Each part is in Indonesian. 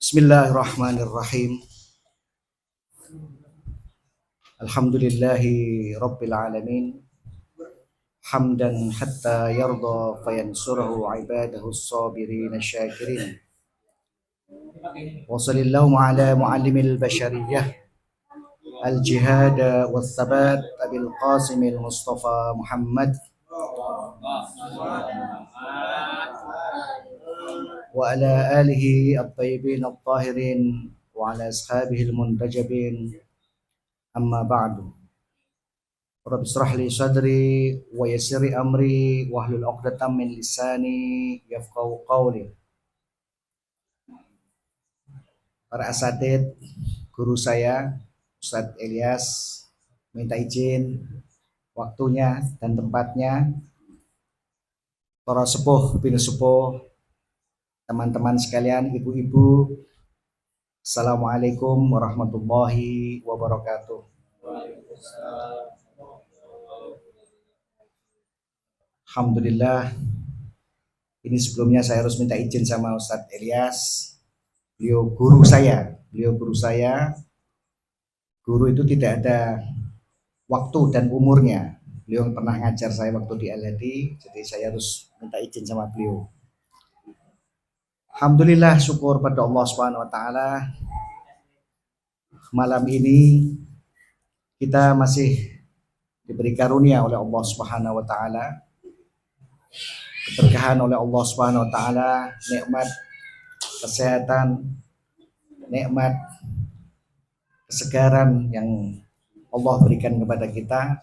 Bismillahirrahmanirrahim. Alhamdulillahi rabbil alamin. Hamdan hatta yarda fayansurahu ibadahu as-sabirin asy-syakirin. Wa sallallahu ala muallimil bashariyah al-jihad was-sabat abil qasim al-mustafa Muhammad wa ala alihi at-tayyibin at-tahirin wa ala ashabihi al-muntajabin. Amma ba'du. Rabbi shrah li sadri wa yassir li amri wahlul 'uqdatam min lisani yafqahu qawli. Para asatidz, guru saya Ustadz Ilyas minta izin waktunya dan tempatnya. Para sepuh bin sepuh, teman-teman sekalian, ibu-ibu, Assalamualaikum warahmatullahi wabarakatuh. Alhamdulillah, ini sebelumnya saya harus minta izin sama Ustadz Ilyas. Beliau guru saya. Guru itu tidak ada waktu dan umurnya. Beliau pernah ngajar saya waktu di LHD, jadi saya harus minta izin sama beliau. Alhamdulillah, syukur pada Allah Subhanahu wa taala. Malam ini kita masih diberi karunia oleh Allah Subhanahu wa taala, keberkahan oleh Allah Subhanahu wa taala, nikmat kesehatan, nikmat kesegaran yang Allah berikan kepada kita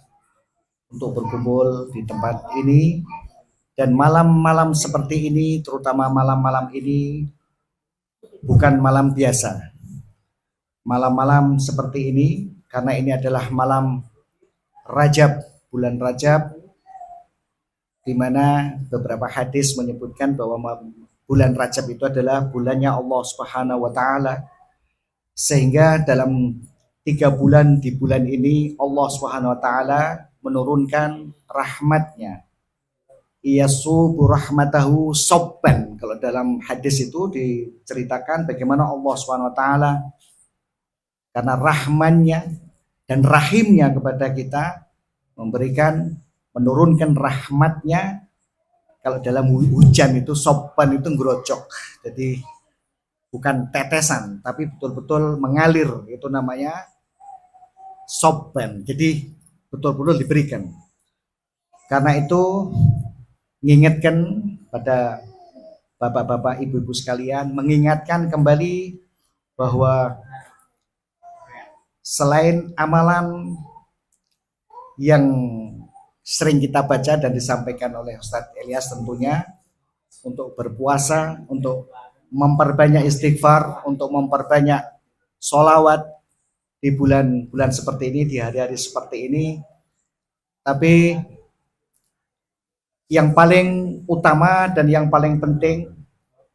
untuk berkumpul di tempat ini. Dan malam-malam seperti ini, terutama malam-malam ini, bukan malam biasa. Malam-malam seperti ini, karena ini adalah malam Rajab, bulan Rajab, di mana beberapa hadis menyebutkan bahwa bulan Rajab itu adalah bulannya Allah Subhanahu wa taala. Sehingga dalam 3 bulan di bulan ini Allah Subhanahu wa taala menurunkan rahmatnya. Yasubu rahmatahu sobban. Kalau dalam hadis itu diceritakan bagaimana Allah Subhanahu wa taala karena rahmannya dan rahimnya kepada kita menurunkan rahmatnya. Kalau dalam hujan itu sobban itu ngerojok, jadi bukan tetesan tapi betul-betul mengalir, itu namanya sobban. Jadi betul-betul diberikan. Karena itu mengingatkan pada bapak-bapak, ibu-ibu sekalian, mengingatkan kembali bahwa selain amalan yang sering kita baca dan disampaikan oleh Ustadz Ilyas tentunya, untuk berpuasa, untuk memperbanyak istighfar, untuk memperbanyak sholawat di bulan-bulan seperti ini, di hari-hari seperti ini. Tapi yang paling utama dan yang paling penting,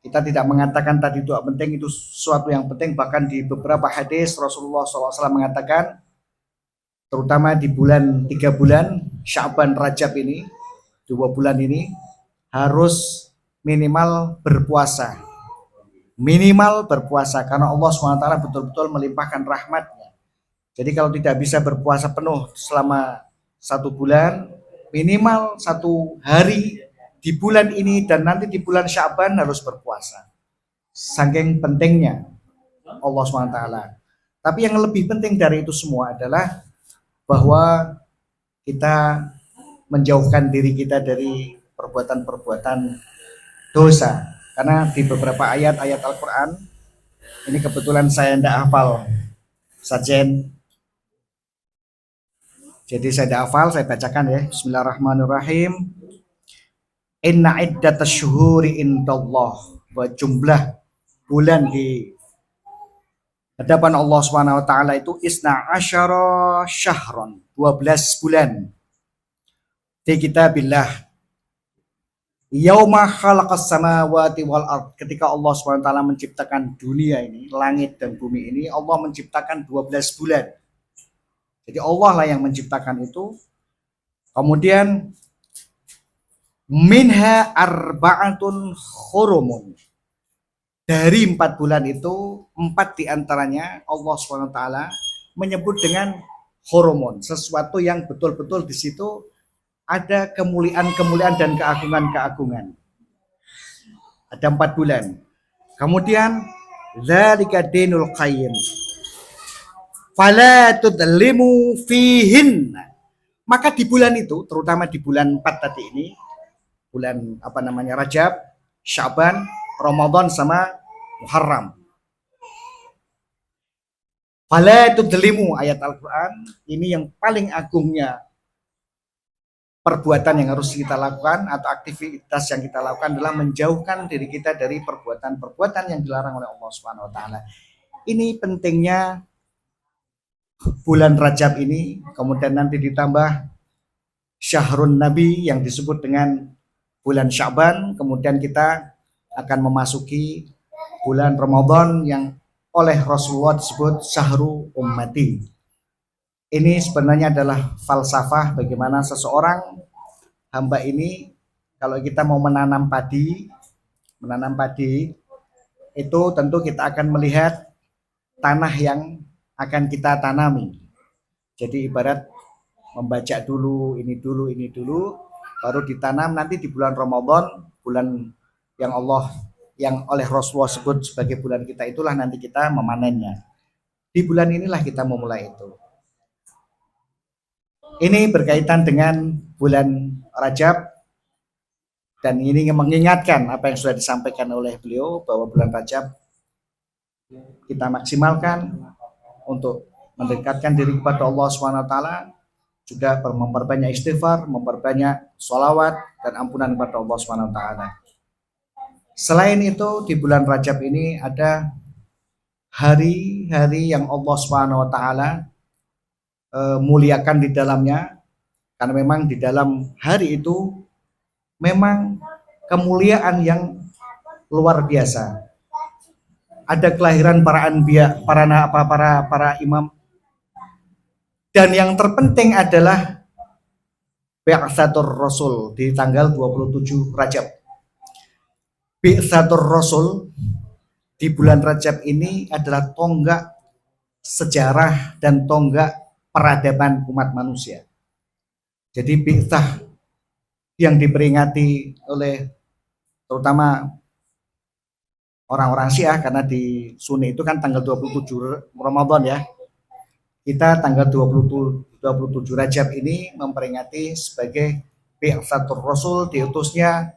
kita tidak mengatakan tadi itu penting, itu sesuatu yang penting. Bahkan di beberapa hadis Rasulullah SAW mengatakan, terutama di 3 bulan Sya'ban, Rajab ini, 2 bulan ini harus minimal berpuasa. Karena Allah SWT betul-betul melimpahkan rahmatnya. Jadi kalau tidak bisa berpuasa penuh selama 1 bulan, minimal 1 hari di bulan ini dan nanti di bulan Sya'ban harus berpuasa. Saking pentingnya Allah SWT. Tapi yang lebih penting dari itu semua adalah bahwa kita menjauhkan diri kita dari perbuatan-perbuatan dosa. Karena di beberapa ayat-ayat Al-Quran, ini kebetulan saya tidak hafal sajen, jadi saya tidak hafal, saya bacakan ya. Bismillahirrahmanirrahim. Inna iddatash syuhuri indallah, bahwa jumlah bulan di hadapan Allah Subhanahu wa taala itu isna asyara syahron, 12 bulan. Di kitabillah yauma khalaqas samawati wal ard, ketika Allah Subhanahu wa taala menciptakan dunia ini, langit dan bumi ini, Allah menciptakan 12 bulan. Jadi Allah lah yang menciptakan itu. Kemudian minha arba'atun hurumun, Dari 4 bulan itu, 4 diantaranya Allah SWT menyebut dengan hormon, sesuatu yang betul-betul di situ ada kemuliaan-kemuliaan dan keagungan-keagungan. Ada 4 bulan. Kemudian dzalika dinul qayyim. Fala tudlimu fihin. Maka di bulan itu, terutama di bulan 4 tadi ini, bulan Rajab, Sya'ban, Ramadan sama Muharram. Fala tudlimu, ayat Al-Qur'an ini yang paling agungnya perbuatan yang harus kita lakukan atau aktivitas yang kita lakukan adalah menjauhkan diri kita dari perbuatan-perbuatan yang dilarang oleh Allah Subhanahu wa taala. Ini pentingnya bulan Rajab ini, kemudian nanti ditambah Syahrun Nabi yang disebut dengan bulan Sya'ban, kemudian kita akan memasuki bulan Ramadan yang oleh Rasulullah disebut Syahru Ummati. Ini sebenarnya adalah falsafah bagaimana seseorang hamba ini, kalau kita mau menanam padi itu tentu kita akan melihat tanah yang akan kita tanami. Jadi ibarat membajak dulu, ini dulu, baru ditanam. Nanti di bulan Ramadan, bulan yang oleh Rasulullah sebut sebagai bulan kita, itulah nanti kita memanennya. Di bulan inilah kita memulai itu. Ini berkaitan dengan bulan Rajab, dan ini mengingatkan apa yang sudah disampaikan oleh beliau bahwa bulan Rajab kita maksimalkan untuk mendekatkan diri kepada Allah SWT, juga memperbanyak istighfar, memperbanyak sholawat dan ampunan kepada Allah SWT. Selain itu, di bulan Rajab ini ada hari-hari yang Allah SWT muliakan di dalamnya, karena memang di dalam hari itu memang kemuliaan yang luar biasa. Ada kelahiran para anbiya, para imam, dan yang terpenting adalah Bi'tsatur Rasul di tanggal 27 Rajab. Bi'tsatur Rasul di bulan Rajab ini adalah tonggak sejarah dan tonggak peradaban umat manusia. Jadi bi'tsah yang diperingati oleh terutama orang-orang Syiah, karena di Sunni itu kan tanggal 27 Ramadan ya. Kita tanggal 27 Rajab ini memperingati sebagai Bi'tsatur Rasul, diutusnya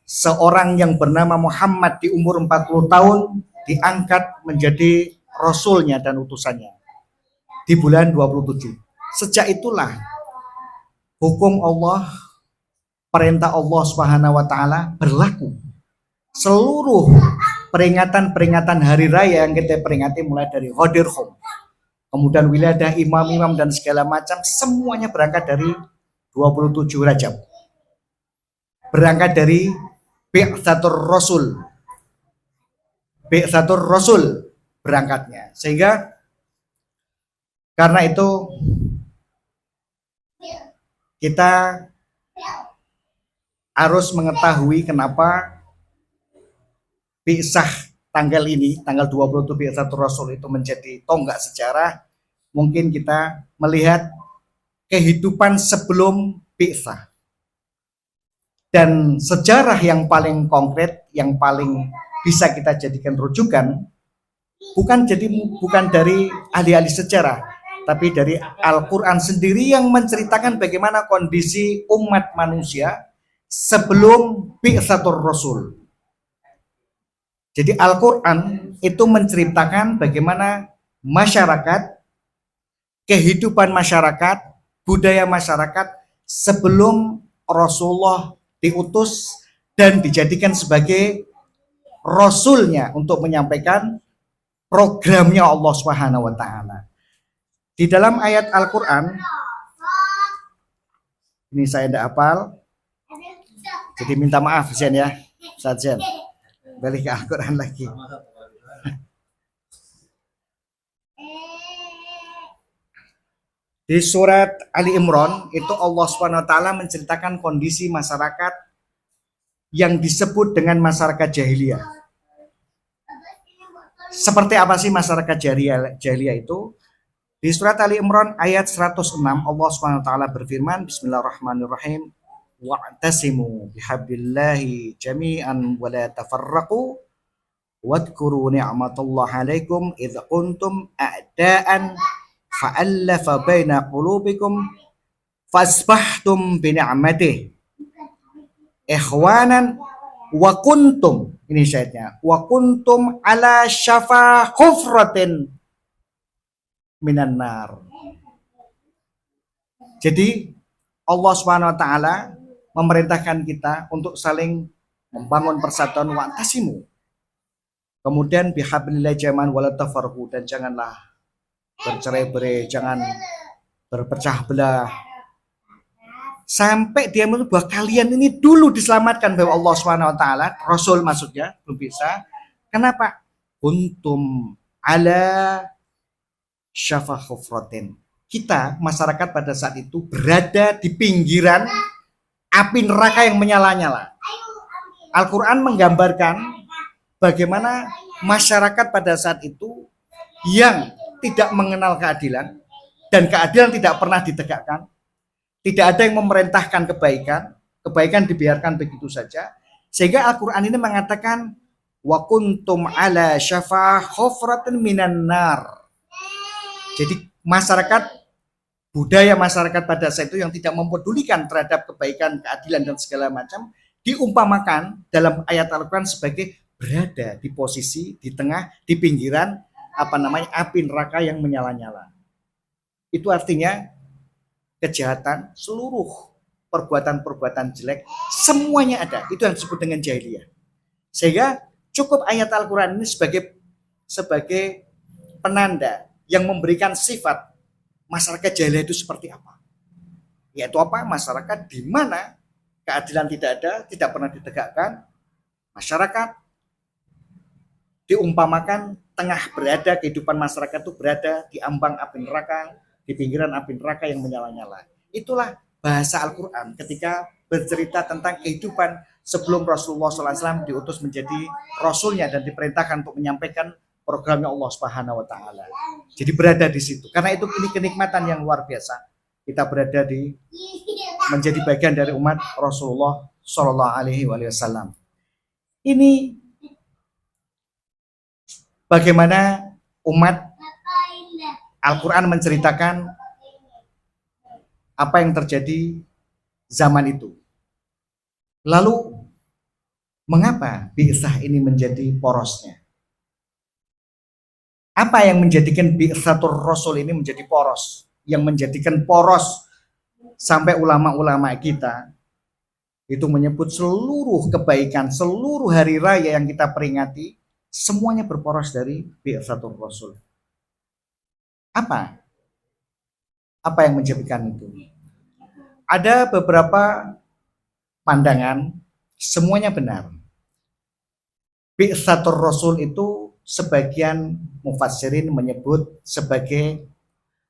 seorang yang bernama Muhammad di umur 40 tahun diangkat menjadi rasulnya dan utusannya di bulan 27. Sejak itulah hukum Allah, perintah Allah Subhanahu wa taala berlaku. Seluruh peringatan-peringatan hari raya yang kita peringati, mulai dari Ghadir Khum, kemudian wiladah imam-imam dan segala macam, semuanya berangkat dari 27 Rajab. Berangkat dari Bi'tsatur Rasul. Bi'tsatur Rasul berangkatnya. Sehingga karena itu kita harus mengetahui kenapa Bi'tsah tanggal ini, tanggal 27 Bi'tsatur Rasul itu menjadi tonggak sejarah. Mungkin kita melihat kehidupan sebelum Bi'tsah. Dan sejarah yang paling konkret, yang paling bisa kita jadikan rujukan, bukan dari ahli-ahli sejarah, tapi dari Al-Quran sendiri yang menceritakan bagaimana kondisi umat manusia sebelum Bi'tsatur Rasul. Jadi Al-Quran itu menceritakan bagaimana masyarakat, kehidupan masyarakat, budaya masyarakat sebelum Rasulullah diutus dan dijadikan sebagai rasulnya untuk menyampaikan programnya Allah Subhanahu wa taala. Di dalam ayat Al-Qur'an, ini saya tidak hafal, jadi minta maaf Zen ya, Zen. Balik ke Al-Qur'an lagi. Di surat Ali Imran itu Allah Subhanahu wa taala menceritakan kondisi masyarakat yang disebut dengan masyarakat jahiliyah. Seperti apa sih masyarakat jahiliyah itu? Di surat Ali Imran ayat 106 Allah Subhanahu wa taala berfirman, Bismillahirrahmanirrahim, wa'tasimu bihablillahi jami'an wa la tafarraqu wadhkuru ni'matallahi 'alaikum idz kuntum a'daan fa'alafa baina qulubikum fasbahtum bi ni'matihi ikhwanan wa kuntum, ini syahidnya, wa kuntum ala syafa hufratin minan nar. Jadi Allah Subhanahu wa taala memerintahkan kita untuk saling membangun persatuan wa'tasimu. Kemudian bihablillah jaman wala tafarqu, dan janganlah bercerai-berai, jangan berpecah belah. Sampai dia menurut bahwa kalian ini dulu diselamatkan oleh Allah Subhanahu wa taala, Rasul maksudnya, belum bisa. Kenapa? Kuntum ala syafa hufratin. Kita masyarakat pada saat itu berada di pinggiran api neraka yang menyala-nyala. Al-Qur'an menggambarkan bagaimana masyarakat pada saat itu yang tidak mengenal keadilan, dan keadilan tidak pernah ditegakkan. Tidak ada yang memerintahkan kebaikan, kebaikan dibiarkan begitu saja. Sehingga Al-Quran ini mengatakan, wa kuntum ala syafa hufratin minan nar. Jadi masyarakat, budaya masyarakat pada saat itu yang tidak mempedulikan terhadap kebaikan, keadilan dan segala macam, diumpamakan dalam ayat Al-Quran sebagai berada di posisi, di tengah, di pinggiran api neraka yang menyala-nyala. Itu artinya kejahatan, seluruh perbuatan-perbuatan jelek, semuanya ada. Itu yang disebut dengan jahiliyah. Sehingga cukup ayat Al-Quran ini sebagai penanda yang memberikan sifat masyarakat jahiliyah itu seperti apa. Yaitu apa? Masyarakat di mana keadilan tidak ada, tidak pernah ditegakkan. Masyarakat diumpamakan tengah berada, kehidupan masyarakat itu berada di ambang api neraka, di pinggiran api neraka yang menyala-nyala. Itulah bahasa Al-Quran ketika bercerita tentang kehidupan sebelum Rasulullah SAW diutus menjadi Rasulnya dan diperintahkan untuk menyampaikan programnya Allah Subhanahu Wa Taala. Jadi berada di situ. Karena itu ini kenikmatan yang luar biasa. Kita berada di menjadi bagian dari umat Rasulullah Shallallahu Alaihi Wasallam. Ini bagaimana umat Al-Quran menceritakan apa yang terjadi zaman itu. Lalu, mengapa bi'tsah ini menjadi porosnya? Apa yang menjadikan bi'tsatur Rasul ini menjadi poros? Yang menjadikan poros sampai ulama-ulama kita itu menyebut seluruh kebaikan, seluruh hari raya yang kita peringati, semuanya berporos dari bi'tsatur Rasul. Apa yang menjadikan itu? Ada beberapa pandangan, semuanya benar. Bi'tsatur Rasul itu sebagian mufassirin menyebut sebagai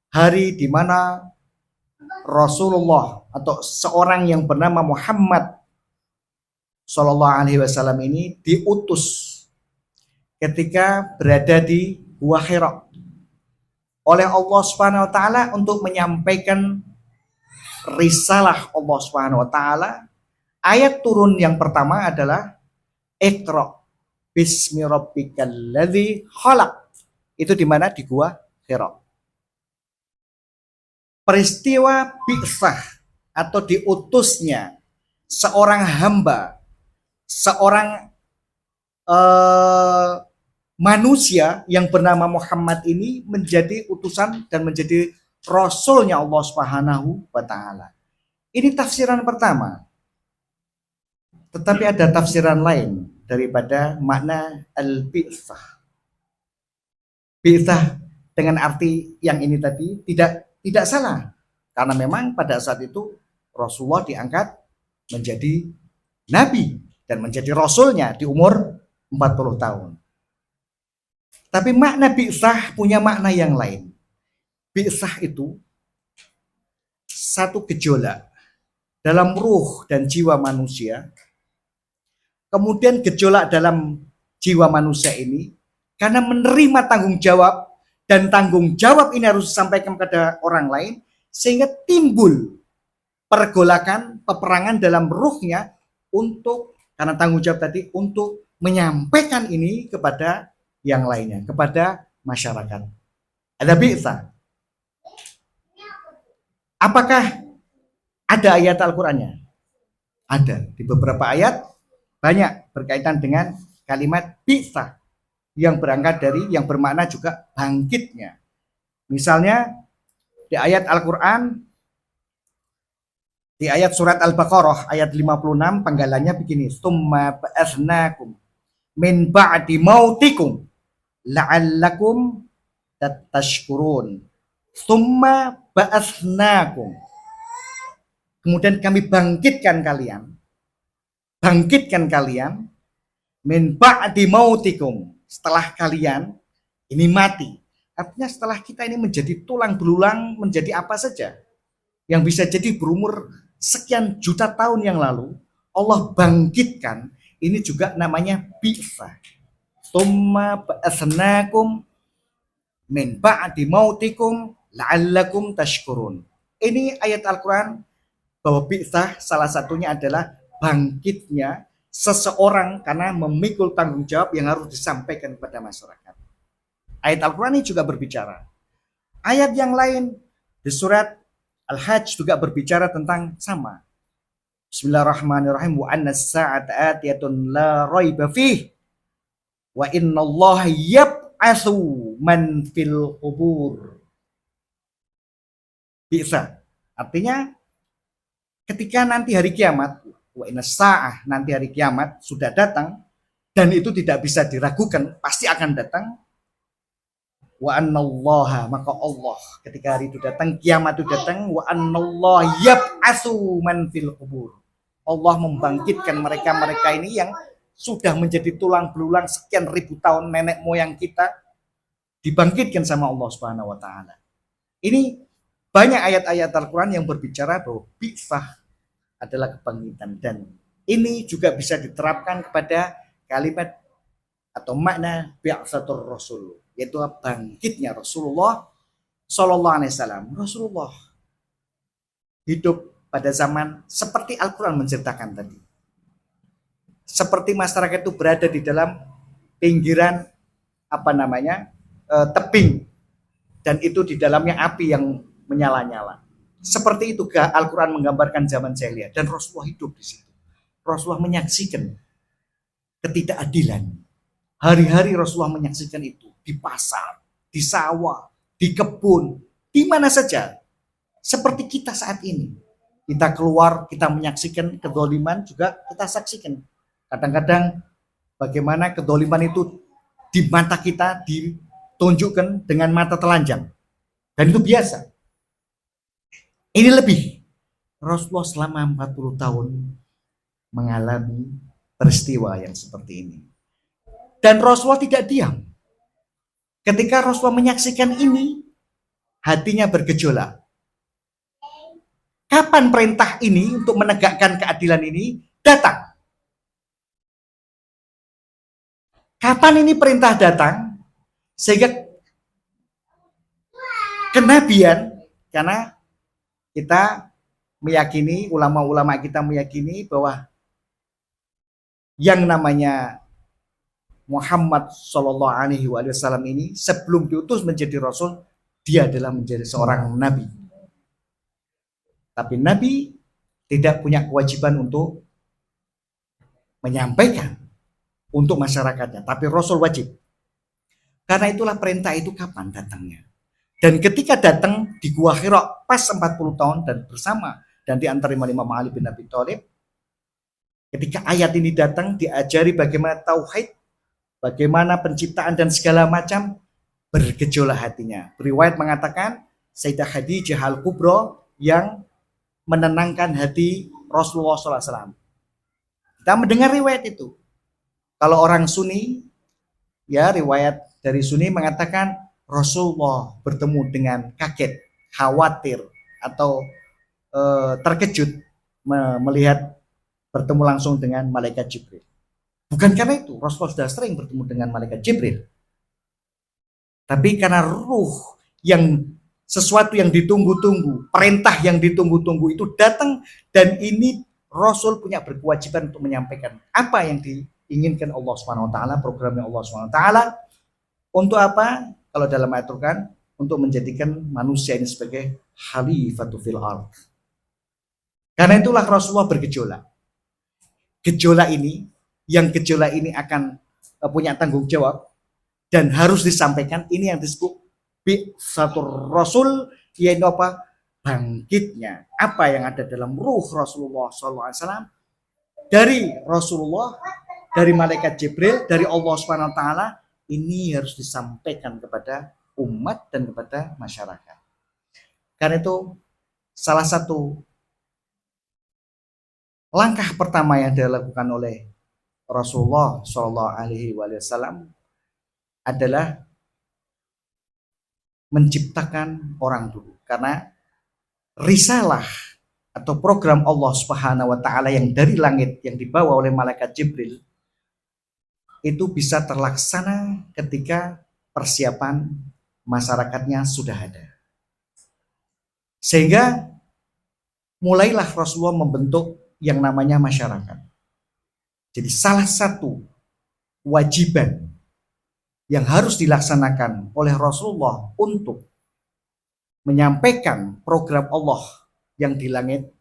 hari di mana Rasulullah atau seorang yang bernama Muhammad Sallallahu Alaihi Wasallam ini diutus ketika berada di Gua Hira oleh Allah Subhanahu Wa Taala untuk menyampaikan risalah Allah Subhanahu Wa Taala. Ayat turun yang pertama adalah Iqra bismi rabbikal ladzi khalaq. Itu di mana? Di Gua Hira. Peristiwa bi'tsah atau diutusnya seorang hamba, seorang manusia yang bernama Muhammad ini menjadi utusan dan menjadi Rasulnya Allah Subhanahu wa Ta'ala. Ini tafsiran pertama. Tetapi ada tafsiran lain daripada makna al-bi'tsah. Bi'tsah dengan arti yang ini tadi tidak salah. Karena memang pada saat itu Rasulullah diangkat menjadi nabi dan menjadi rasulnya di umur 40 tahun. Tapi makna bi'tsah punya makna yang lain. Bi'tsah itu satu gejolak dalam ruh dan jiwa manusia. Kemudian gejolak dalam jiwa manusia ini karena menerima tanggung jawab, dan tanggung jawab ini harus disampaikan kepada orang lain, sehingga timbul pergolakan, peperangan dalam ruhnya untuk, karena tanggung jawab tadi, untuk menyampaikan ini kepada yang lainnya, kepada masyarakat. Ada bi'tsa. Apakah ada ayat Al-Qur'annya? Ada. Di beberapa ayat banyak berkaitan dengan kalimat bi'tsa yang berangkat dari, yang bermakna juga bangkitnya. Misalnya di ayat Al-Qur'an, di ayat surat Al-Baqarah ayat 56 penggalannya begini, "Tsumma ba'atsnakum min ba'di mautikum la'allakum tashkurun." Tsumma ba'atsnakum. Kemudian kami bangkitkan kalian min ba'di mautikum, setelah kalian ini mati. Artinya setelah kita ini menjadi tulang belulang, menjadi apa saja yang bisa jadi berumur sekian juta tahun yang lalu, Allah bangkitkan. Ini juga namanya bi'tsah. Tsumma ba'atsnakum min ba'di mautikum la'allakum tashkurun. Ini ayat Al-Quran bahwa bi'tsah salah satunya adalah bangkitnya seseorang karena memikul tanggung jawab yang harus disampaikan kepada masyarakat. Ayat Al-Quran ini juga berbicara. Ayat yang lain di surat Al-Hajj juga berbicara tentang sama. Bismillahirrahmanirrahim. Wa anna as-sa'ata atiyatun la raiba fih. Wa innallaha yab'atsu man fil qubur. Bisa. Artinya ketika nanti hari kiamat, wa inna sa'ah, nanti hari kiamat sudah datang, dan itu tidak bisa diragukan, pasti akan datang. Wa annallaha, maka Allah ketika hari itu datang, kiamat itu datang, wa annallaha yab'atsu man fil qubur. Allah membangkitkan mereka-mereka ini yang sudah menjadi tulang belulang sekian ribu tahun, nenek moyang kita dibangkitkan sama Allah Subhanahu wa taala. Ini banyak ayat-ayat Al-Qur'an yang berbicara bahwa bi'tsah adalah kebangkitan, dan ini juga bisa diterapkan kepada kalimat atau makna bi'tsatur rasul, yaitu bangkitnya Rasulullah Sallallahu Alaihi Wasallam. Rasulullah hidup pada zaman seperti Al-Quran menceritakan tadi, seperti masyarakat itu berada di dalam pinggiran tebing, dan itu di dalamnya api yang menyala-nyala. Seperti itu Al-Quran menggambarkan zaman jahiliyah, dan Rasulullah hidup di situ. Rasulullah menyaksikan ketidakadilan. Hari-hari Rasulullah menyaksikan itu di pasar, di sawah, di kebun, di mana saja. Seperti kita saat ini. Kita keluar, kita menyaksikan kedoliman, juga kita saksikan. Kadang-kadang bagaimana kedoliman itu di mata kita ditunjukkan dengan mata telanjang. Dan itu biasa. Ini lebih. Rasulullah selama 40 tahun mengalami peristiwa yang seperti ini. Dan Rasulullah tidak diam. Ketika Rasulullah menyaksikan ini, hatinya bergejolak. Kapan perintah ini untuk menegakkan keadilan ini datang? Kapan ini perintah datang? Sehingga kenabian, karena kita meyakini, ulama-ulama kita meyakini bahwa yang namanya Muhammad Shallallahu Alaihi Wasallam ini sebelum diutus menjadi Rasul, dia adalah menjadi seorang Nabi. Tapi Nabi tidak punya kewajiban untuk menyampaikan untuk masyarakatnya, tapi Rasul wajib. Karena itulah perintah itu kapan datangnya. Dan ketika datang di Gua Hira pas 40 tahun dan bersama dan diantar Imam Ali bin Abi Thalib, ketika ayat ini datang diajari bagaimana tauhid, bagaimana penciptaan dan segala macam, bergejolak hatinya. Riwayat mengatakan Sayyidah Khadijah Al-Kubra yang menenangkan hati Rasulullah SAW. Kita mendengar riwayat itu. Kalau orang Sunni, ya riwayat dari Sunni mengatakan Rasulullah bertemu dengan kaget, khawatir, atau terkejut melihat bertemu langsung dengan malaikat Jibril. Bukan karena itu, Rasulullah sudah sering bertemu dengan malaikat Jibril. Tapi karena ruh yang sesuatu yang ditunggu-tunggu, perintah yang ditunggu-tunggu itu datang, dan ini Rasul punya berkewajiban untuk menyampaikan apa yang diinginkan Allah Subhanahu wa taala, programnya Allah Subhanahu wa taala. Untuk apa? Kalau dalam ayat Al-Qur'an, untuk menjadikan manusia ini sebagai khalifatu fil ardh. Karena itulah Rasulullah bergejolak. Gejolak ini akan punya tanggung jawab dan harus disampaikan. Ini yang disebut satu Rasul, yaitu apa? Bangkitnya apa yang ada dalam ruh Rasulullah SAW dari Rasulullah, dari malaikat Jibril, dari Allah Subhanahu wa taala, ini harus disampaikan kepada umat dan kepada masyarakat. Karena itu salah satu langkah pertama yang dilakukan oleh Rasulullah SAW adalah menciptakan orang dulu. Karena risalah atau program Allah Subhanahu wa taala yang dari langit yang dibawa oleh malaikat Jibril itu bisa terlaksana ketika persiapan masyarakatnya sudah ada. Sehingga mulailah Rasulullah membentuk yang namanya masyarakat. Jadi salah satu wajiban yang harus dilaksanakan oleh Rasulullah untuk menyampaikan program Allah yang di langit,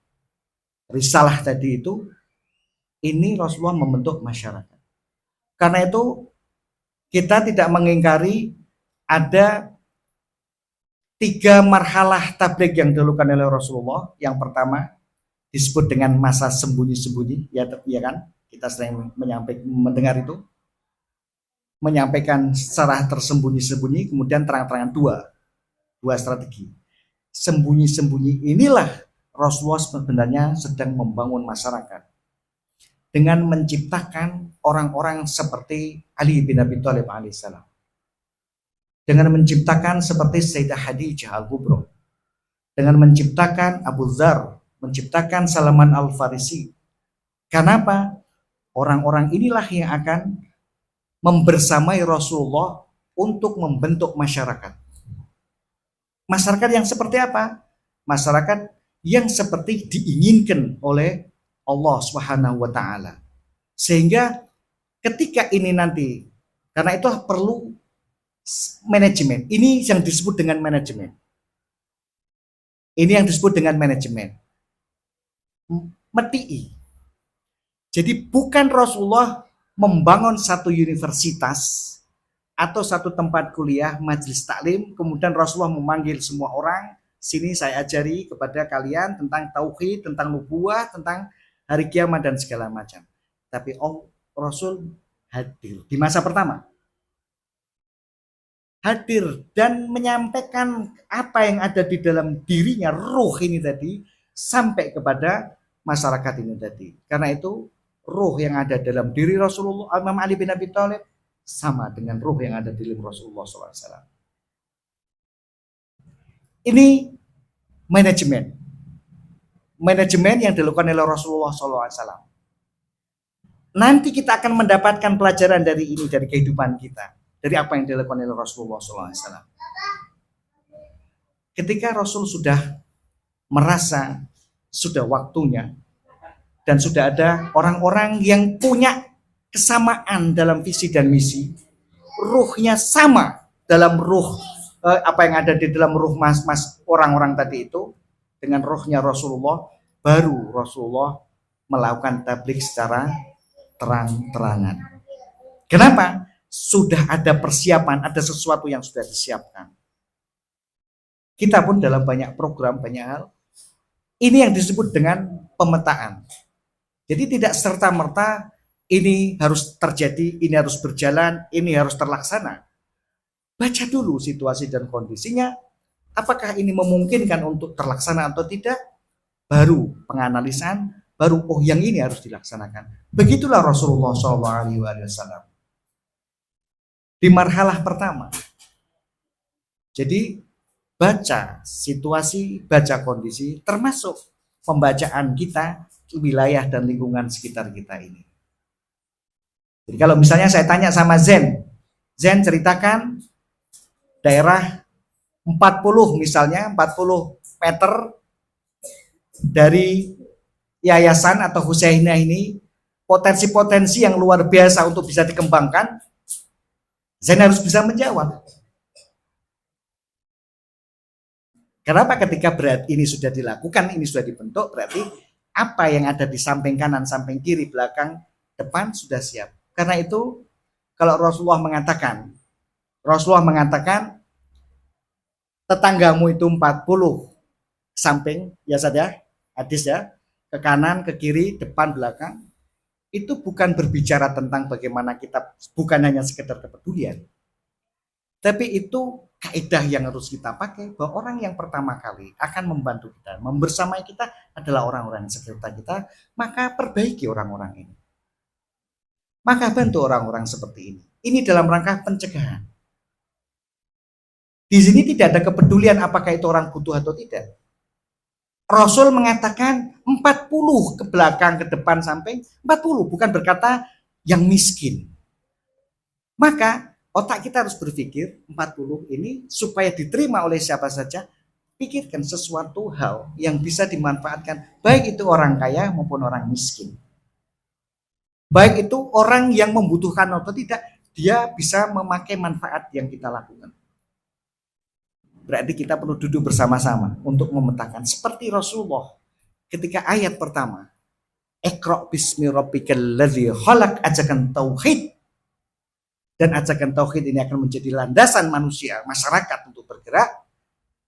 risalah tadi itu, ini Rasulullah membentuk masyarakat. Karena itu kita tidak mengingkari ada 3 marhalah tabligh yang dilakukan oleh Rasulullah. Yang pertama disebut dengan masa sembunyi-sembunyi, ya kan? Kita sering mendengar itu. Menyampaikan secara tersembunyi-sembunyi, kemudian terang-terangan, dua strategi. Sembunyi-sembunyi inilah Rasulullah sebenarnya sedang membangun masyarakat dengan menciptakan orang-orang seperti Ali bin Abi Thalib alaihissalam, dengan menciptakan seperti Sayyidah Khadijah Al-Kubra, dengan menciptakan Abu Dzar, menciptakan Salman Al-Farisi. Kenapa? Orang-orang inilah yang akan membersamai Rasulullah untuk membentuk masyarakat. Masyarakat yang seperti apa? Masyarakat yang seperti diinginkan oleh Allah Subhanahu wa taala. Sehingga ketika ini nanti, karena itu perlu manajemen. Ini yang disebut dengan manajemen. Ini yang disebut dengan manajemen. Meti'i. Jadi bukan Rasulullah membangun satu universitas atau satu tempat kuliah, majelis taklim, kemudian Rasulullah memanggil semua orang, sini saya ajari kepada kalian tentang tauhid, tentang nubuah, tentang hari kiamat dan segala macam. Tapi Rasul hadir di masa pertama. Hadir dan menyampaikan apa yang ada di dalam dirinya, ruh ini tadi, sampai kepada masyarakat ini tadi. Karena itu ruh yang ada dalam diri Rasulullah, Imam Ali bin Abi Thalib, sama dengan ruh yang ada di dalam Rasulullah SAW. Ini manajemen yang dilakukan oleh Rasulullah SAW. Nanti kita akan mendapatkan pelajaran dari ini, dari kehidupan kita, dari apa yang dilakukan oleh Rasulullah SAW. Ketika Rasul sudah merasa sudah waktunya, dan sudah ada orang-orang yang punya kesamaan dalam visi dan misi, ruhnya sama dalam ruh, apa yang ada di dalam ruh mas orang-orang tadi itu dengan ruhnya Rasulullah, baru Rasulullah melakukan tabligh secara terang-terangan. Kenapa? Sudah ada persiapan, ada sesuatu yang sudah disiapkan. Kita pun dalam banyak program, banyak hal, ini yang disebut dengan pemetaan. Jadi tidak serta-merta ini harus terjadi, ini harus berjalan, ini harus terlaksana. Baca dulu situasi dan kondisinya, apakah ini memungkinkan untuk terlaksana atau tidak, baru penganalisan, baru yang ini harus dilaksanakan. Begitulah Rasulullah SAW di marhalah pertama. Jadi baca situasi, baca kondisi, termasuk pembacaan kita wilayah dan lingkungan sekitar kita ini. Jadi kalau misalnya saya tanya sama Zen ceritakan daerah 40 misalnya 40 meter dari yayasan atau Husainiyah ini, potensi-potensi yang luar biasa untuk bisa dikembangkan, Zain harus bisa menjawab. Kenapa ketika berat ini sudah dilakukan, ini sudah dibentuk, berarti apa yang ada di samping kanan, samping kiri, belakang, depan sudah siap. Karena itu kalau Rasulullah mengatakan tetanggamu itu 40 samping, ya saja, hadis ya, ke kanan, ke kiri, depan, belakang, itu bukan berbicara tentang bagaimana kita, bukan hanya sekedar kepedulian, tapi itu kaidah yang harus kita pakai, bahwa orang yang pertama kali akan membantu kita, membersamai kita adalah orang-orang sekitar kita, maka perbaiki orang-orang ini. Maka bantu orang-orang seperti ini. Ini dalam rangka pencegahan. Di sini tidak ada kepedulian apakah itu orang butuh atau tidak. Rasul mengatakan 40 ke belakang, ke depan, samping, 40, bukan berkata yang miskin. Maka otak kita harus berpikir 40 ini supaya diterima oleh siapa saja, pikirkan sesuatu hal yang bisa dimanfaatkan, baik itu orang kaya maupun orang miskin. Baik itu orang yang membutuhkan atau tidak, dia bisa memakai manfaat yang kita lakukan. Berarti kita perlu duduk bersama-sama untuk memetakan. Seperti Rasulullah ketika ayat pertama, Iqra bismi rabbikal ladzi khalaq, ajakan tauhid. Dan ajakan tauhid ini akan menjadi landasan manusia, masyarakat untuk bergerak.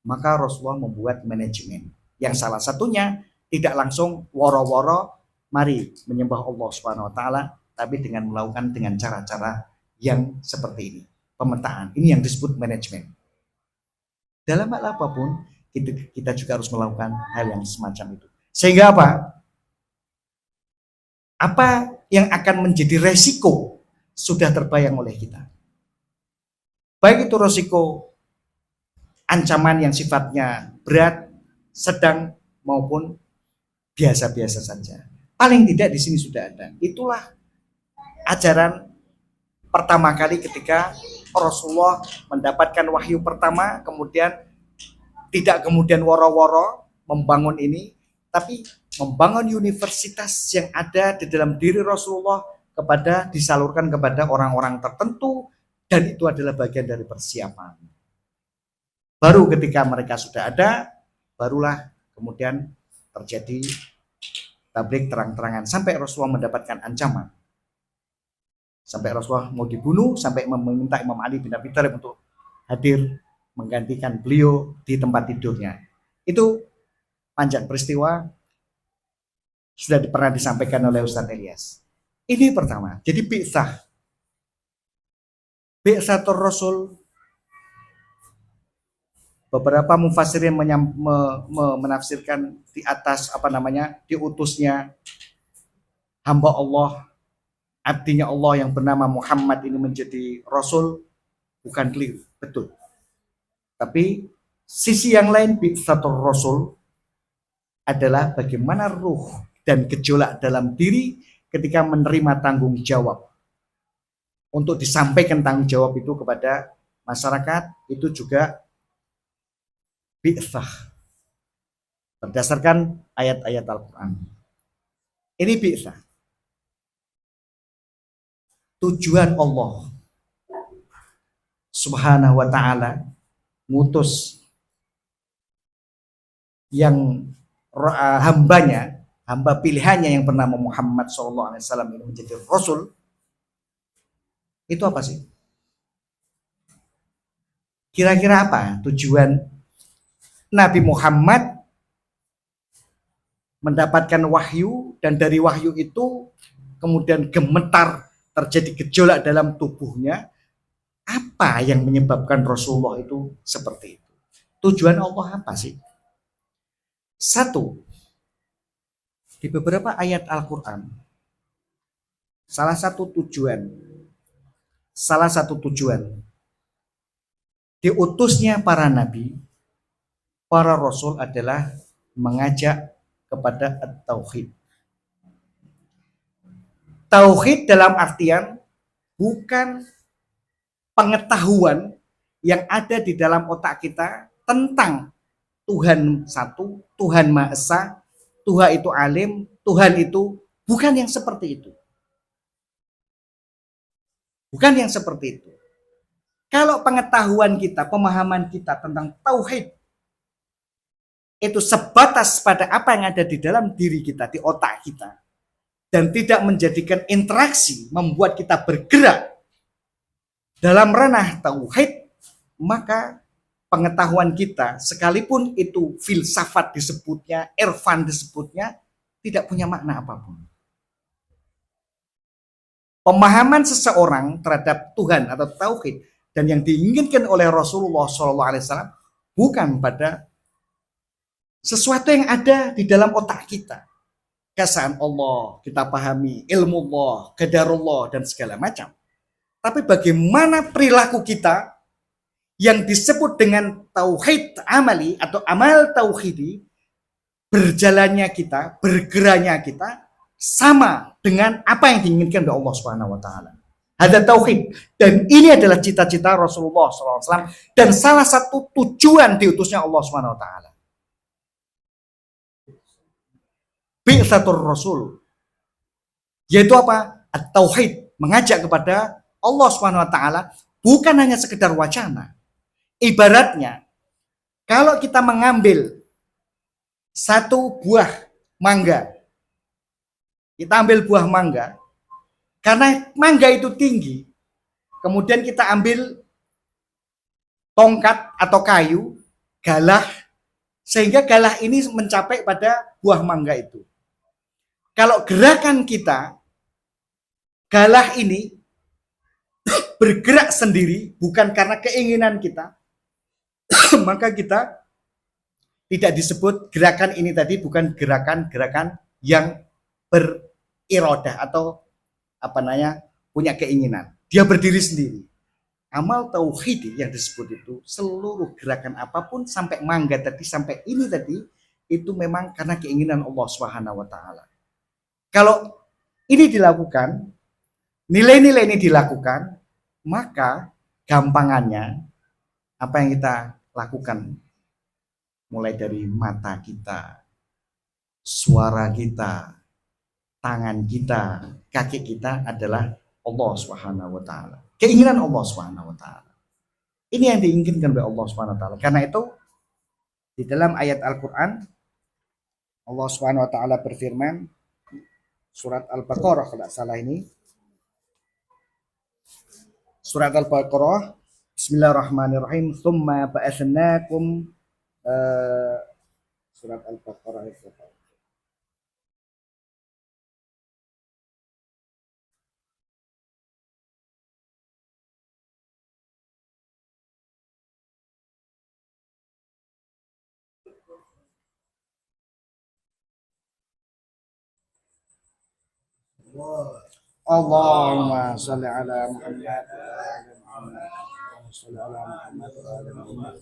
Maka Rasulullah membuat manajemen. Yang salah satunya tidak langsung woro-woro mari menyembah Allah Subhanahu wa taala, tapi dengan melakukan dengan cara-cara yang seperti ini. Pemetaan. Ini yang disebut manajemen. Dalam hal apapun, kita juga harus melakukan hal yang semacam itu. Sehingga apa? Apa yang akan menjadi resiko sudah terbayang oleh kita. Baik itu resiko ancaman yang sifatnya berat, sedang, maupun biasa-biasa saja. Paling tidak di sini sudah ada. Itulah ajaran pertama kali ketika Rasulullah mendapatkan wahyu pertama, kemudian tidak kemudian woro-woro membangun ini, tapi membangun universitas yang ada di dalam diri Rasulullah disalurkan kepada orang-orang tertentu, dan itu adalah bagian dari persiapan. Baru ketika mereka sudah ada, barulah kemudian terjadi tabligh terang-terangan sampai Rasulullah mendapatkan ancaman. Sampai Rasulullah mau dibunuh, sampai meminta Imam Ali bin Abi Thalib untuk hadir menggantikan beliau di tempat tidurnya. Itu panjang peristiwa, sudah pernah disampaikan oleh Ustaz Ilyas. Ini pertama. Jadi bi'tsatur Rasul, beberapa mufassirin menafsirkan di atas diutusnya hamba Allah, abdinya Allah yang bernama Muhammad ini menjadi Rasul, bukan keliru, betul. Tapi sisi yang lain bi'tsatur Rasul adalah bagaimana ruh dan gejolak dalam diri ketika menerima tanggung jawab. Untuk disampaikan tanggung jawab itu kepada masyarakat, itu juga bi'tsah. Berdasarkan ayat-ayat Al-Quran. Ini bi'tsah. Tujuan Allah Subhanahu wa ta'ala ngutus yang hamba pilihannya yang bernama Muhammad SAW ini menjadi Rasul. Itu apa sih? Kira-kira apa tujuan Nabi Muhammad mendapatkan wahyu, dan dari wahyu itu kemudian gemetar, terjadi gejolak dalam tubuhnya? Apa yang menyebabkan Rasulullah itu seperti itu? Tujuan Allah apa sih? Satu, di beberapa ayat Al-Quran, salah satu tujuan diutusnya para nabi, para rasul adalah mengajak kepada at-tauhid. Tauhid dalam artian bukan pengetahuan yang ada di dalam otak kita tentang Tuhan satu, Tuhan Maha Esa, Tuhan itu alim, Tuhan itu bukan yang seperti itu. Bukan yang seperti itu. Kalau pengetahuan kita, pemahaman kita tentang tauhid itu sebatas pada apa yang ada di dalam diri kita, di otak kita, dan tidak menjadikan interaksi, membuat kita bergerak dalam ranah tauhid, maka pengetahuan kita, sekalipun itu filsafat disebutnya, irfan disebutnya, tidak punya makna apapun. Pemahaman seseorang terhadap Tuhan atau tauhid dan yang diinginkan oleh Rasulullah SAW bukan pada sesuatu yang ada di dalam otak kita. Keesaan Allah, kita pahami, ilmu Allah, qadarullah, dan segala macam. Tapi bagaimana perilaku kita yang disebut dengan tauhid amali atau amal tauhidi, berjalannya kita, bergeraknya kita, sama dengan apa yang diinginkan oleh Allah Subhanahu wa taala. Ada tauhid, dan ini adalah cita-cita Rasulullah SAW dan salah satu tujuan diutusnya Allah Subhanahu wa taala. Bi'tsatur Rasul, yaitu apa? At-tauhid, mengajak kepada Allah Subhanahu wa taala, bukan hanya sekedar wacana. Ibaratnya kalau kita mengambil satu buah mangga, kita ambil buah mangga, karena mangga itu tinggi, kemudian kita ambil tongkat atau kayu, galah, sehingga galah ini mencapai pada buah mangga itu. Kalau gerakan kita, galah ini bergerak sendiri, bukan karena keinginan kita, maka kita tidak disebut gerakan ini tadi bukan gerakan-gerakan yang berirodah atau punya keinginan. Dia berdiri sendiri. Amal tauhid yang disebut itu seluruh gerakan apapun sampai mangga tadi, sampai ini tadi, itu memang karena keinginan Allah Subhanahu wa taala. Kalau ini dilakukan, nilai-nilai ini dilakukan, maka gampangannya apa yang kita lakukan mulai dari mata kita, suara kita, tangan kita, kaki kita adalah Allah Subhanahu wa taala. Keinginan Allah Subhanahu wa taala. Ini yang diinginkan oleh Allah Subhanahu wa taala. Karena itu di dalam ayat Al-Qur'an Allah Subhanahu wa taala berfirman, surat Al-Baqarah kalau tidak salah ini. Surat Al-Baqarah, Bismillahirrahmanirrahim. Tsumma ba'atsnakum, surat Al-Baqarah itu. Allahumma shalli ala Muhammad wa ala Muhammad. Allahumma shalli ala Muhammad wa ala Muhammad.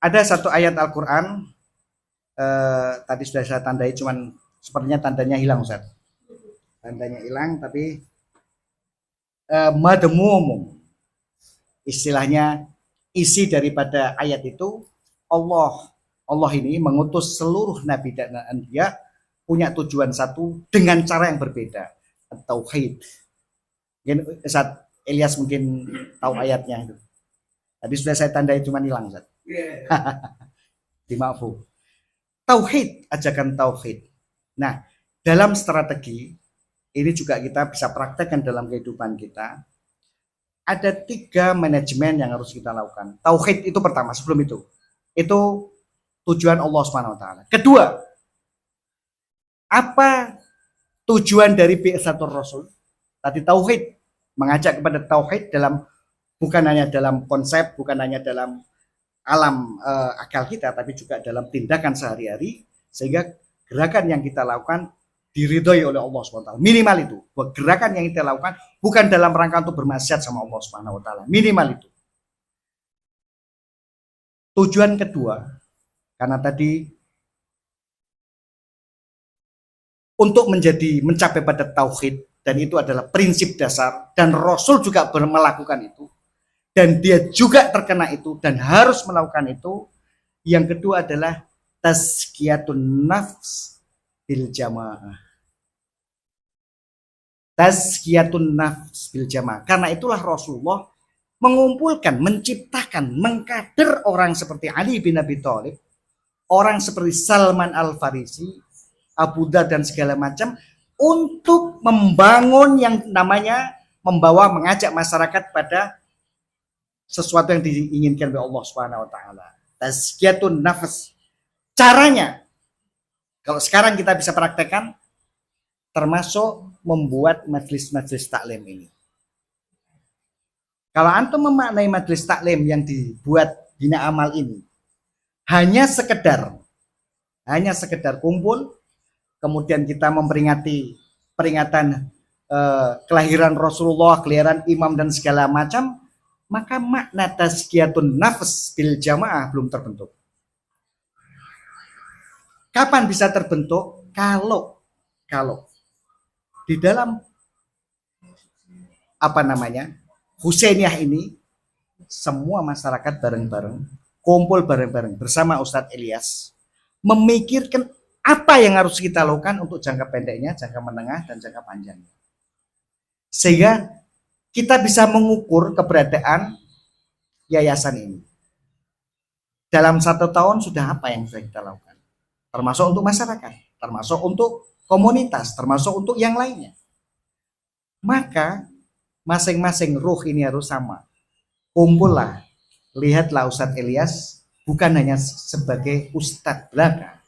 Ada satu ayat Al-Qur'an tadi sudah saya tandai, cuman sepertinya tandanya hilang, Ustaz. Tandanya hilang, tapi madmum, istilahnya isi daripada ayat itu, Allah ini mengutus seluruh nabi dan anbiya punya tujuan satu dengan cara yang berbeda, tauhid. Mungkin Ustaz Ilyas mungkin tahu ayatnya itu. Tadi sudah saya tandai cuman hilang, Ustaz. Dimaafu. Tauhid, ajakan tauhid. Nah, dalam strategi ini juga kita bisa praktekkan dalam kehidupan kita. Ada 3 manajemen yang harus kita lakukan. Tauhid itu pertama, sebelum itu. Itu tujuan Allah Subhanahu wa taala. Kedua, apa tujuan dari bi'tsatur Rasul? Tadi tauhid, mengajak kepada tauhid dalam bukan hanya dalam konsep, bukan hanya dalam alam akal kita, tapi juga dalam tindakan sehari-hari, sehingga gerakan yang kita lakukan diridhoi oleh Allah Subhanahu wa taala. Minimal itu. Gerakan yang kita lakukan bukan dalam rangka untuk bermaksiat sama Allah Subhanahu wa taala. Minimal itu. Tujuan kedua, karena tadi untuk mencapai pada tauhid dan itu adalah prinsip dasar, dan Rasul juga melakukan itu, dan dia juga terkena itu dan harus melakukan itu. Yang kedua adalah tazkiyatun nafs bil jamaah. Tazkiyatun nafs bil jamaah. Karena itulah Rasulullah mengumpulkan, menciptakan, mengkader orang seperti Ali bin Abi Thalib, orang seperti Salman Al-Farisi, Abu Dhar dan segala macam, untuk membangun yang namanya mengajak masyarakat pada sesuatu yang diinginkan oleh Allah Subhanahu wa taala. Tazkiyatun nafs. Caranya kalau sekarang kita bisa praktekkan, termasuk membuat majelis-majelis taklim ini. Kalau antum memaknai majelis taklim yang dibuat Bina Amal ini hanya sekedar kumpul, kemudian kita memperingati peringatan kelahiran Rasulullah, kelahiran imam dan segala macam, maka makna tazkiyatun nafs bil jamaah belum terbentuk. Kapan bisa terbentuk? Kalau di dalam Husainiyah ini semua masyarakat bareng-bareng, kumpul bareng-bareng bersama Ustadz Ilyas, memikirkan apa yang harus kita lakukan untuk jangka pendeknya, jangka menengah, dan jangka panjangnya. Sehingga kita bisa mengukur keberadaan yayasan ini. Dalam 1 tahun sudah apa yang sudah kita lakukan? Termasuk untuk masyarakat, termasuk untuk komunitas, termasuk untuk yang lainnya. Maka masing-masing ruh ini harus sama. Kumpullah, lihatlah Ustadz Ilyas bukan hanya sebagai ustadz belaka,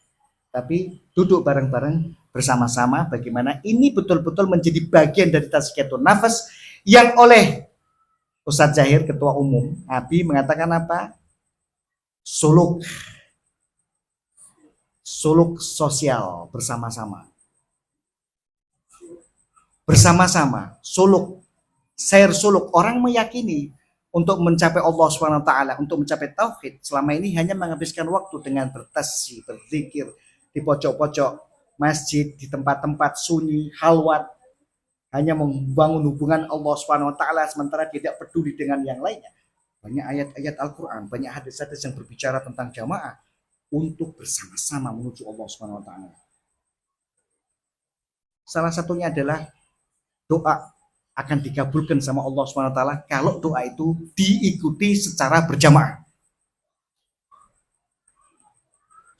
tapi duduk bareng-bareng bersama-sama bagaimana ini betul-betul menjadi bagian dari tazkiyatun nafas yang oleh Ustadz Zahir, Ketua Umum ABI, mengatakan apa? Suluk sosial bersama-sama. Suluk, share suluk. Orang meyakini untuk mencapai Allah SWT, untuk mencapai tauhid, selama ini hanya menghabiskan waktu dengan bertasbih, berzikir di pojok-pojok masjid, di tempat-tempat sunyi, halwat, hanya membangun hubungan Allah SWT, sementara tidak peduli dengan yang lainnya. Banyak ayat-ayat Al-Quran, banyak hadis-hadis yang berbicara tentang jamaah untuk bersama-sama menuju Allah SWT. Salah satunya adalah doa akan dikabulkan sama Allah SWT kalau doa itu diikuti secara berjamaah.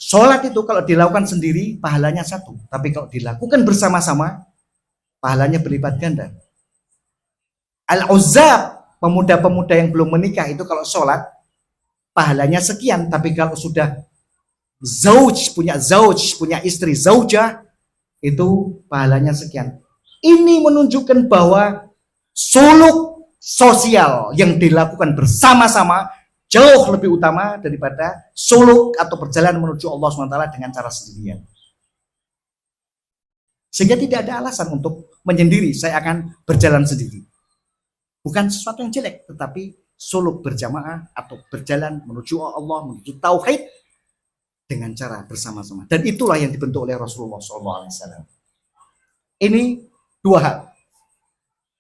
Sholat itu kalau dilakukan sendiri pahalanya 1, tapi kalau dilakukan bersama-sama pahalanya berlipat ganda. Al-Uzzab, pemuda-pemuda yang belum menikah itu kalau sholat pahalanya sekian, tapi kalau sudah punya istri, zaujah, itu pahalanya sekian. Ini menunjukkan bahwa suluk sosial yang dilakukan bersama-sama jauh lebih utama daripada suluk atau perjalanan menuju Allah SWT dengan cara sendirian. Sehingga tidak ada alasan untuk menyendiri, saya akan berjalan sendiri. Bukan sesuatu yang jelek, tetapi suluk berjamaah atau berjalan menuju Allah, menuju tauhid dengan cara bersama-sama. Dan itulah yang dibentuk oleh Rasulullah SAW. Ini 2 hal.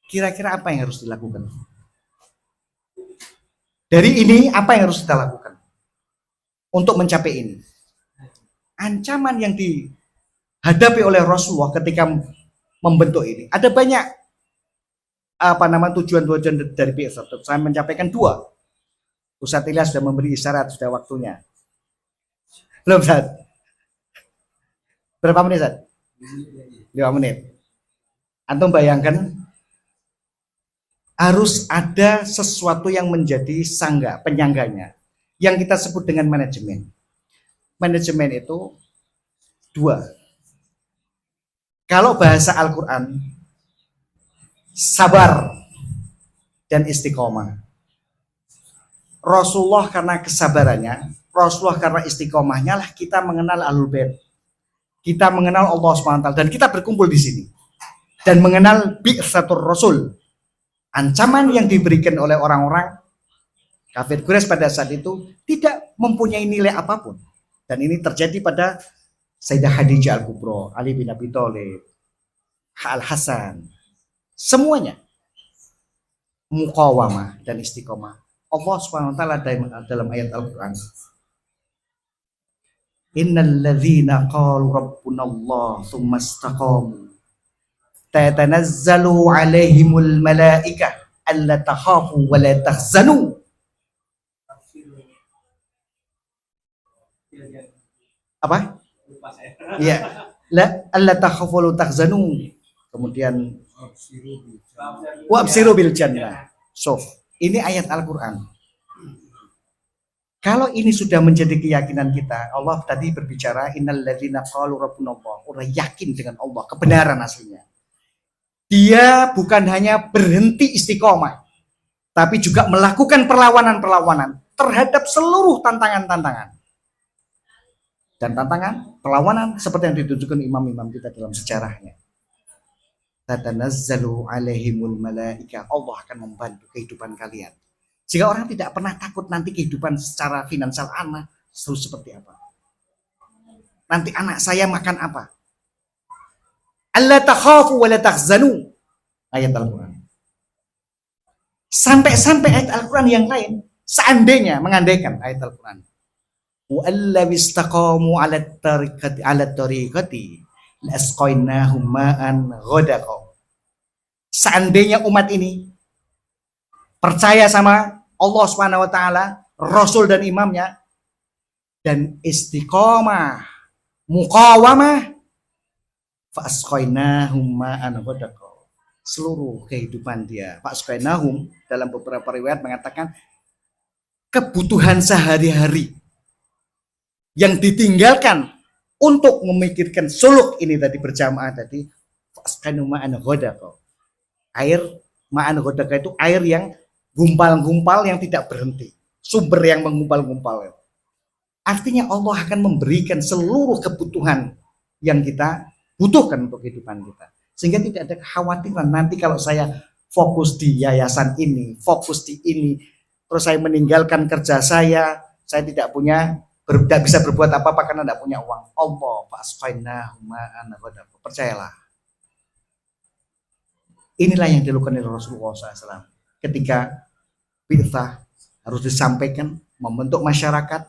Kira-kira apa yang harus dilakukan? Dari ini apa yang harus kita lakukan untuk mencapai ini? Ancaman yang dihadapi oleh Rasulullah ketika membentuk ini, ada banyak tujuan-tujuan dari pihak. Saya menyampaikan 2. Ustadz Ilyas sudah memberi isyarat, sudah waktunya. Belum, Ustadz? Berapa menit, Ustadz? 5 menit. Antum bayangkan harus ada sesuatu yang menjadi penyangganya, yang kita sebut dengan manajemen. Manajemen itu 2. Kalau bahasa Al-Quran, sabar dan istiqomah. Rasulullah karena kesabarannya, Rasulullah karena istiqomahnya lah kita mengenal Ahlul Bait. Kita mengenal Allah SWT dan kita berkumpul di sini. Dan mengenal bi'tsatur Rasul. Ancaman yang diberikan oleh orang-orang kafir Quraisy pada saat itu tidak mempunyai nilai apapun. Dan ini terjadi pada Sayyidah Khadijah Al-Kubra, Ali bin Abi Thalib, Al-Hasan, Semuanya muqawamah dan istiqomah. Allah Subhanahu wa taala dalam ayat Al-Qur'an, innal ladzina qalu rabbunallah tsumma istaqamu tatanazzalu alaihimul malaikah alla takhafu wa la tahzanu. Apa? Ya, la alla takhafu wa la tahzanu. Kemudian wa absiru bil jannah. So, ini ayat Al-Qur'an. Kalau ini sudah menjadi keyakinan kita, Allah tadi berbicara innal ladzina qalu rabbunallah, orang yakin dengan Allah, kebenaran aslinya. Dia bukan hanya berhenti istiqomah, tapi juga melakukan perlawanan-perlawanan terhadap seluruh tantangan-tantangan. Dan tantangan, perlawanan seperti yang ditunjukkan imam-imam kita dalam sejarahnya. Tatanazzalu alaihimul malaika, Allah akan membantu kehidupan kalian. Jika orang tidak pernah takut nanti kehidupan secara finansial anak terus seperti apa. Nanti anak saya makan apa? Alla takhafu wa la tahzanu. Ayat Al-Quran. Sampai-sampai ayat Al-Quran yang lain seandainya mengandaikan ayat Al-Quran. Wa allaw istaqamu ala tariqati lasqainahum ma'an ghadaqa. Seandainya umat ini percaya sama Allah Subhanahu wa taala, Rasul dan imamnya, dan istiqomah, muqawamah, fasqainahum ma'an ghadaqa. Seluruh kehidupan dia, fasqainahum dalam beberapa riwayat mengatakan kebutuhan sehari-hari yang ditinggalkan untuk memikirkan suluk ini tadi berjamaah tadi, fasqainahum ma'an ghadaqa. Air ma'an ghadaqa itu air yang gumpal-gumpal yang tidak berhenti, sumber yang menggumpal-gumpal. Artinya Allah akan memberikan seluruh kebutuhan yang kita butuhkan untuk kehidupan kita, sehingga tidak ada kekhawatiran nanti kalau saya fokus di yayasan ini, fokus di ini, terus saya meninggalkan kerja saya tidak punya, tidak bisa berbuat apa-apa karena tidak punya uang. Allah percayalah, inilah yang dilakukan oleh Rasulullah SAW. Ketika bi'tsah harus disampaikan, membentuk masyarakat,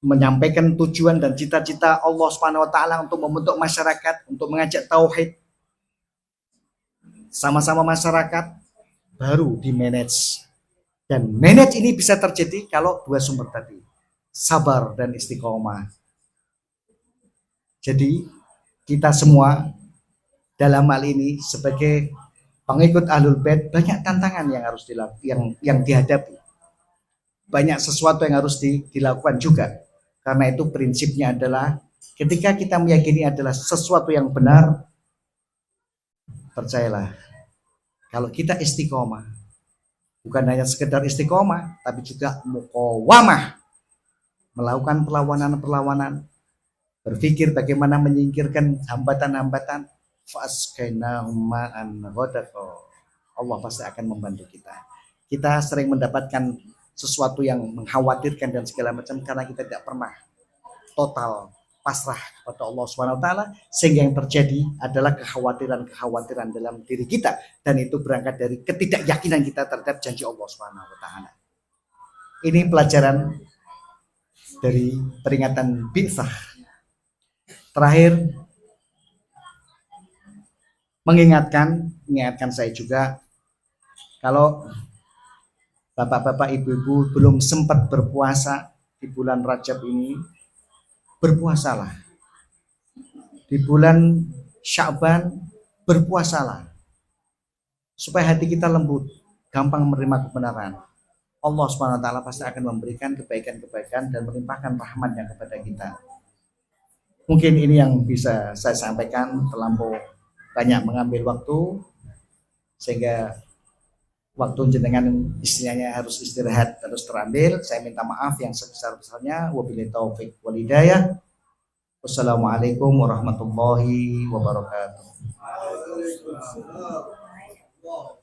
menyampaikan tujuan dan cita-cita Allah Subhanahu wa taala untuk membentuk masyarakat, untuk mengajak tauhid. Sama-sama masyarakat baru di manage. Dan manage ini bisa terjadi kalau dua sumber tadi, sabar dan istiqomah. Jadi kita semua dalam hal ini sebagai pengikut Ahlul Bait banyak tantangan yang harus dilakukan, yang dihadapi. Banyak sesuatu yang harus dilakukan juga. Karena itu prinsipnya adalah ketika kita meyakini adalah sesuatu yang benar, percayalah, kalau kita istiqomah, bukan hanya sekedar istiqomah, tapi juga muqawamah, melakukan perlawanan-perlawanan, berpikir bagaimana menyingkirkan hambatan-hambatan, Allah pasti akan membantu kita. Kita sering mendapatkan sesuatu yang mengkhawatirkan dan segala macam karena kita tidak pernah total pasrah kepada Allah Subhanahu wa taala, sehingga yang terjadi adalah kekhawatiran dalam diri kita, dan itu berangkat dari ketidakyakinan kita terhadap janji Allah Subhanahu wa taala. Ini pelajaran dari peringatan bi'tsah. Terakhir, mengingatkan saya juga, kalau bapak-bapak, ibu-ibu belum sempat berpuasa di bulan Rajab ini, berpuasalah. Di bulan Sya'ban, berpuasalah. Supaya hati kita lembut, gampang menerima kebenaran. Allah Subhanahu wa taala pasti akan memberikan kebaikan-kebaikan dan melimpahkan rahmat-Nya kepada kita. Mungkin ini yang bisa saya sampaikan, terlampau banyak mengambil waktu, sehingga waktu jenengan istilahnya harus istirahat terus terambil. Saya minta maaf yang sebesar-besarnya. Wabillahi taufik wal hidayah. Wassalamualaikum warahmatullahi wabarakatuh.